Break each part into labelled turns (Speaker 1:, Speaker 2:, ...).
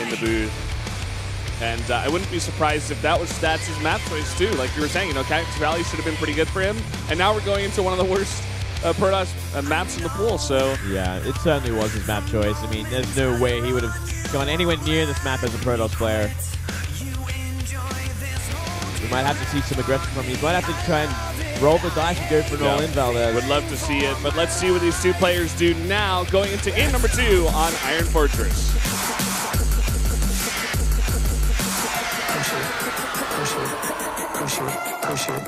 Speaker 1: in the booth. And I wouldn't be surprised if that was Stats' map choice too. Like you were saying, Cactus Valley should have been pretty good for him. And now we're going into one of the worst Protoss maps in the pool, so... Yeah,
Speaker 2: it certainly was his map choice. I mean, there's no way he would have gone anywhere near this map as a Protoss player. We might have to see some aggression from him. He might have to try and roll the dice and go for an all-in Valdez.
Speaker 1: Would love to see it, but let's see what these two players do now going into game number 2 on Iron Fortress.
Speaker 3: Push it.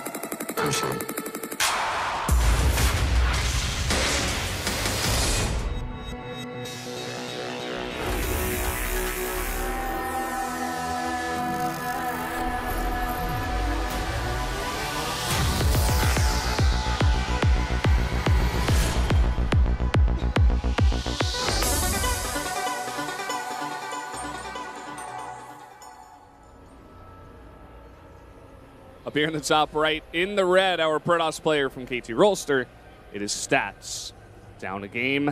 Speaker 1: Up here in the top right, in the red, our Protoss player from KT Rolster. It is Stats. Down a game.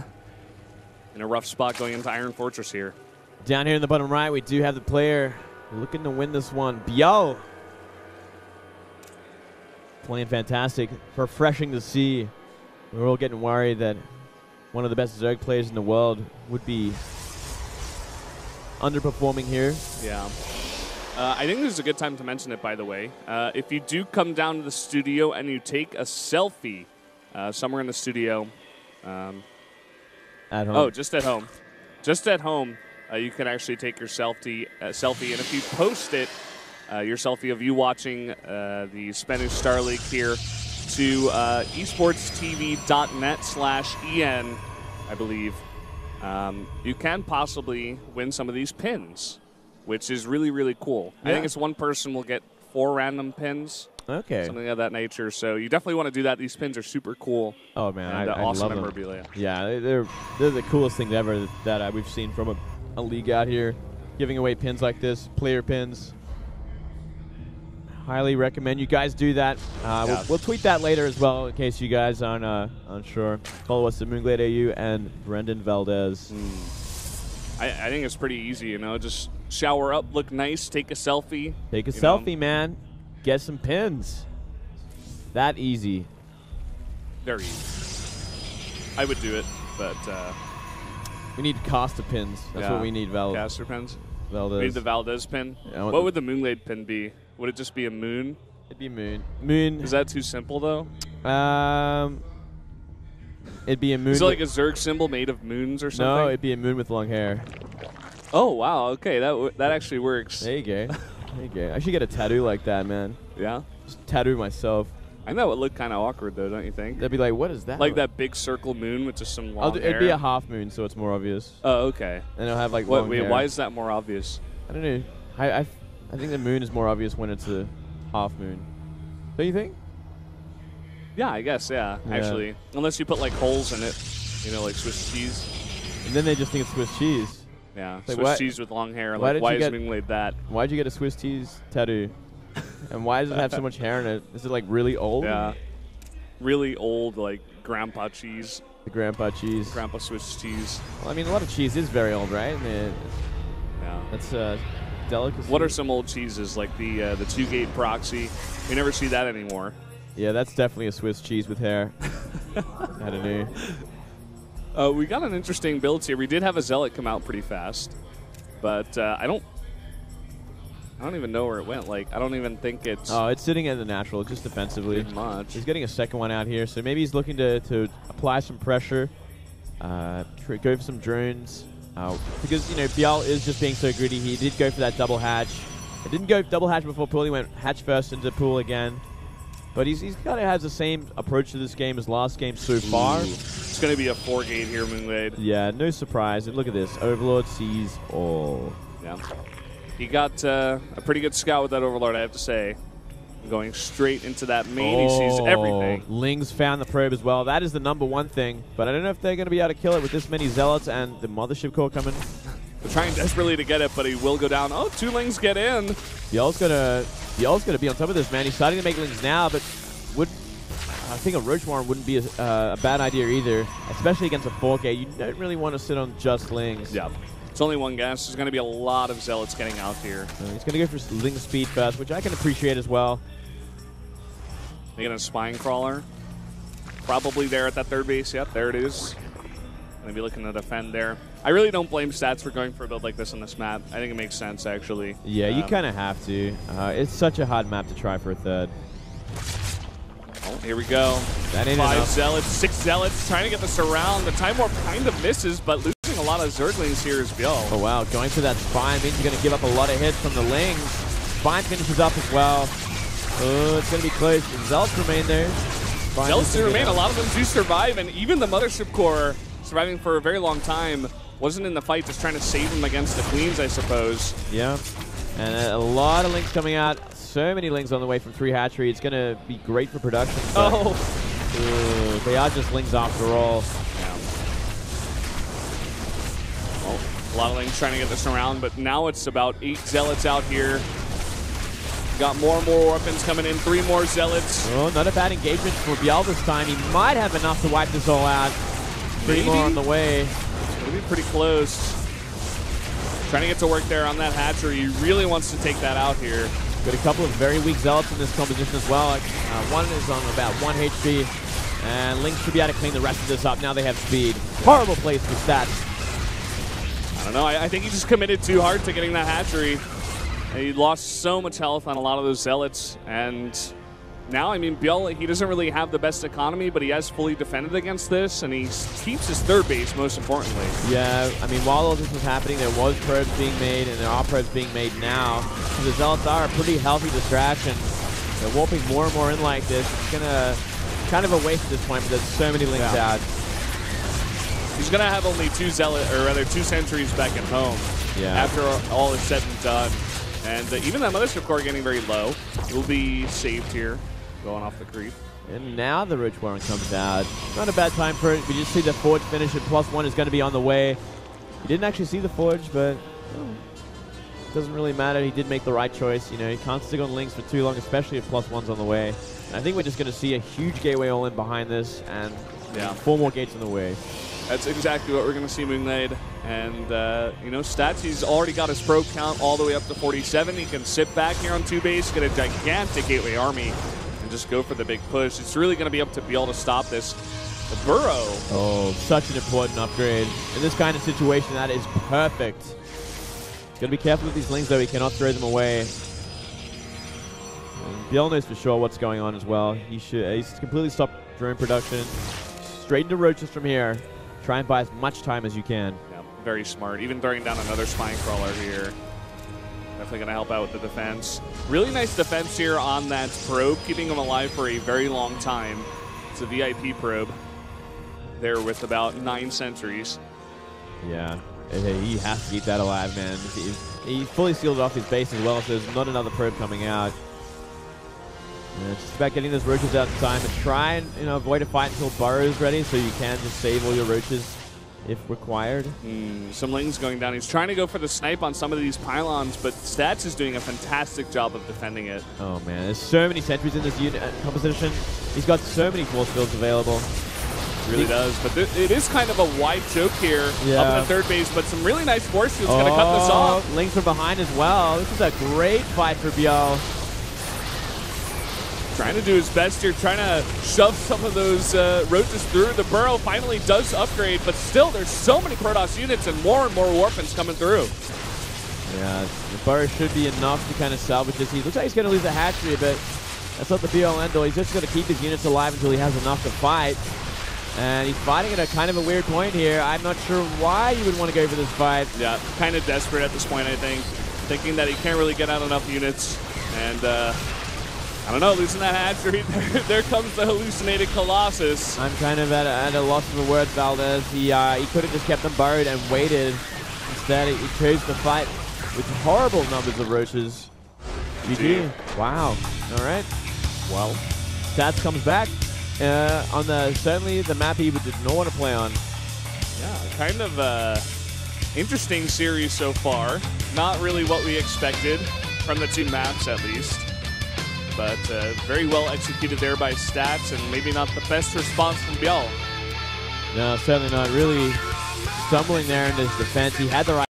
Speaker 1: In a rough spot going into Iron Fortress here.
Speaker 2: Down here in the bottom right, we do have the player looking to win this one. ByuL. Playing fantastic. Refreshing to see. We were all getting worried that one of the best Zerg players in the world would be underperforming here.
Speaker 1: Yeah. I think this is a good time to mention it, by the way. If you do come down to the studio and you take a selfie somewhere in the studio.
Speaker 2: At home.
Speaker 1: Oh, just at home. Just at home, you can actually take your selfie. And if you post it, your selfie of you watching the SBENU Star League here to esportstv.net/en, I believe, you can possibly win some of these pins, which is really, really cool. Yeah. I think it's one person will get 4 random pins.
Speaker 2: Okay.
Speaker 1: Something of that nature. So you definitely want to do that. These pins are super cool.
Speaker 2: Oh, man.
Speaker 1: And
Speaker 2: I
Speaker 1: awesome
Speaker 2: love
Speaker 1: memorabilia.
Speaker 2: Them. Yeah, they're the coolest thing ever that we've seen from a league out here. Giving away pins like this, player pins. Highly recommend you guys do that. We'll tweet that later as well in case you guys aren't unsure. Follow us at MoonGladeAU and Brendan Valdez.
Speaker 1: I think it's pretty easy, just shower up, look nice, take a selfie.
Speaker 2: Take a selfie, man. Get some pins. That easy.
Speaker 1: Very easy. I would do it, but...
Speaker 2: we need caster pins. That's what we need, Valdez.
Speaker 1: Caster pins?
Speaker 2: Valdez.
Speaker 1: We need the Valdez pin? Yeah, what would the Moonglade pin be? Would it just be a moon?
Speaker 2: It'd be moon. Moon.
Speaker 1: Is that too simple, though?
Speaker 2: It'd be a moon.
Speaker 1: Is it like a Zerg symbol made of moons or something?
Speaker 2: No, it'd be a moon with long hair.
Speaker 1: Oh, wow. Okay, that actually works.
Speaker 2: There you go. There you go. I should get a tattoo like that, man.
Speaker 1: Yeah?
Speaker 2: Just tattoo myself.
Speaker 1: I know it would look kind of awkward, though, don't you think?
Speaker 2: That'd be like, what is that?
Speaker 1: Like that big circle moon with just some long hair?
Speaker 2: It'd be a half moon, so it's more obvious.
Speaker 1: Oh, okay.
Speaker 2: And it'll have like long hair.
Speaker 1: Why is that more obvious?
Speaker 2: I don't know. I think the moon is more obvious when it's a half moon. Don't you think?
Speaker 1: Yeah, I guess, yeah, actually. Unless you put like holes in it, like Swiss cheese.
Speaker 2: And then they just think it's Swiss cheese.
Speaker 1: Yeah,
Speaker 2: like
Speaker 1: Swiss cheese with long hair. Why is Moonglade that?
Speaker 2: Why'd you get a Swiss cheese tattoo? And why does it have so much hair in it? Is it like really old?
Speaker 1: Yeah. Really old, like grandpa cheese.
Speaker 2: The grandpa cheese.
Speaker 1: Grandpa Swiss cheese.
Speaker 2: Well, I mean, a lot of cheese is very old, right? Yeah. That's a delicacy.
Speaker 1: What are some old cheeses? Like the two-gate proxy. We never see that anymore.
Speaker 2: Yeah, that's definitely a Swiss cheese with hair. I don't know.
Speaker 1: We got an interesting build here. We did have a Zealot come out pretty fast, but I don't even know where it went. Like, I don't even think it's...
Speaker 2: Oh, it's sitting at the natural, just defensively.
Speaker 1: Pretty much.
Speaker 2: He's getting a second one out here, so maybe he's looking to apply some pressure, go for some drones, because, ByuL is just being so greedy. He did go for that double hatch. It didn't go double hatch before pool. He went hatch first into pool again. But he's kind of has the same approach to this game as last game so far.
Speaker 1: It's going to be a 4-gate here, Moonglade.
Speaker 2: Yeah, no surprise. And look at this. Overlord sees all.
Speaker 1: Yeah. He got a pretty good scout with that Overlord, I have to say. Going straight into that main, he sees everything.
Speaker 2: Lings found the probe as well. That is the #1 thing. But I don't know if they're going to be able to kill it with this many Zealots and the Mothership Core coming.
Speaker 1: They're trying desperately to get it, but he will go down. Oh, 2 Lings get in.
Speaker 2: ByuL's gonna be on top of this, man. He's starting to make Lings now, but I think a Roach Warren wouldn't be a bad idea either, especially against a 4K. You don't really want to sit on just Lings.
Speaker 1: Yeah. It's only one gas. There's going to be a lot of Zealots getting out here.
Speaker 2: He's going to go for Ling speed first, which I can appreciate as well.
Speaker 1: They get a Spine Crawler. Probably there at that third base. Yep, there it is. Going to be looking to defend there. I really don't blame Stats for going for a build like this on this map. I think it makes sense, actually.
Speaker 2: Yeah, you kind of have to. It's such a hard map to try for a third.
Speaker 1: Oh, here we go.
Speaker 2: That ain't
Speaker 1: 5
Speaker 2: enough.
Speaker 1: Zealots, 6 Zealots, trying to get this around. The Time Warp kind of misses, but losing a lot of Zerglings here as ByuL.
Speaker 2: Oh, wow. Going for that Spine means you're going to give up a lot of hits from the Lings. Spine finishes up as well. Oh, it's going to be close. Zealots remain there. Spine
Speaker 1: Zealots do remain.
Speaker 2: down.
Speaker 1: A lot of them do survive, and even the Mothership Core, surviving for a very long time, wasn't in the fight, just trying to save them against the Queens, I suppose.
Speaker 2: Yeah. And a lot of Lings coming out. So many Lings on the way from 3 hatchery. It's going to be great for production. They are just Lings after all.
Speaker 1: Yeah. Well, a lot of Lings trying to get this around, but now it's about 8 Zealots out here. Got more and more weapons coming in. 3 more Zealots.
Speaker 2: Oh, not a bad engagement for ByuL this time. He might have enough to wipe this all out. 3 more on the way.
Speaker 1: It'll be pretty close. Trying to get to work there on that hatchery. He really wants to take that out here.
Speaker 2: Got a couple of very weak Zealots in this composition as well. One is on about 1 HP. And Link should be able to clean the rest of this up. Now they have speed. Horrible place for Stats.
Speaker 1: I don't know. I think he just committed too hard to getting that hatchery. He lost so much health on a lot of those Zealots. And now, I mean, ByuL, he doesn't really have the best economy, but he has fully defended against this, and he keeps his third base, most importantly.
Speaker 2: Yeah, I mean, while all this was happening, there was probes being made, and there are probes being made now. So the Zealots are a pretty healthy distraction. They're warping more and more in like this. It's going to kind of a waste at this point, but there's so many Lings out.
Speaker 1: He's going to have only 2 sentries back at home after all is said and done. And even that Mothership Core getting very low. Will be saved here, going off the creep.
Speaker 2: And now the Roach Warren comes out. Not a bad time for it. We just see the Forge finish, and +1 is going to be on the way. He didn't actually see the Forge, but it doesn't really matter. He did make the right choice. You know, he can't stick on Lings for too long, especially if +1's on the way. And I think we're just going to see a huge gateway all-in behind this, and 4 more gates on the way.
Speaker 1: That's exactly what we're going to see, Moonglade. And, you know, Stats, he's already got his probe count all the way up to 47. He can sit back here on 2 base, get a gigantic gateway army, and just go for the big push. It's really going to be up to ByuL to stop this. The Burrow.
Speaker 2: Oh, such an important upgrade. In this kind of situation, that is perfect. He's got to be careful with these Lings, though. He cannot throw them away. And ByuL knows for sure what's going on as well. He's completely stopped drone production. Straight into Roaches from here. Try and buy as much time as you can.
Speaker 1: Yeah, very smart. Even throwing down another Spine Crawler here. Definitely going to help out with the defense. Really nice defense here on that probe, keeping him alive for a very long time. It's a VIP probe. There with about 9 sentries.
Speaker 2: Yeah, he has to keep that alive, man. He fully sealed off his base as well, so there's not another probe coming out. And it's just about getting those Roaches out in time and try and avoid a fight until Burrow's ready, so you can just save all your Roaches if required.
Speaker 1: Some Lings going down. He's trying to go for the snipe on some of these pylons, but Stats is doing a fantastic job of defending it.
Speaker 2: Oh man, there's so many sentries in this unit composition. He's got so many force fields available.
Speaker 1: Really does, but it is kind of a wide choke here up in the third base, but some really nice force fields going to cut this off.
Speaker 2: Lings from behind as well. This is a great fight for ByuL.
Speaker 1: Trying to do his best here, trying to shove some of those Roaches through. The Burrow finally does upgrade, but still there's so many Protoss units and more Warpins coming through.
Speaker 2: Yeah, the Burrow should be enough to kind of salvage this. He looks like he's going to lose the hatchery, but that's not the be-all end-all. He's just going to keep his units alive until he has enough to fight. And he's fighting at a kind of a weird point here. I'm not sure why you would want to go for this fight.
Speaker 1: Yeah, kind of desperate at this point, I think. Thinking that he can't really get out enough units. And, I don't know, losing that hatchery. There comes the hallucinated Colossus.
Speaker 2: I'm kind of at a loss for words, Valdez. He could have just kept them burrowed and waited. Instead, he chose to fight with horrible numbers of Roaches. GG. Wow. All right. Well, Stats comes back. On certainly the map he did not want to play on.
Speaker 1: Yeah, kind of interesting series so far. Not really what we expected from the 2 maps, at least. But very well executed there by Stats, and maybe not the best response from ByuL.
Speaker 2: No, certainly not. Really stumbling there in his defense. He had the right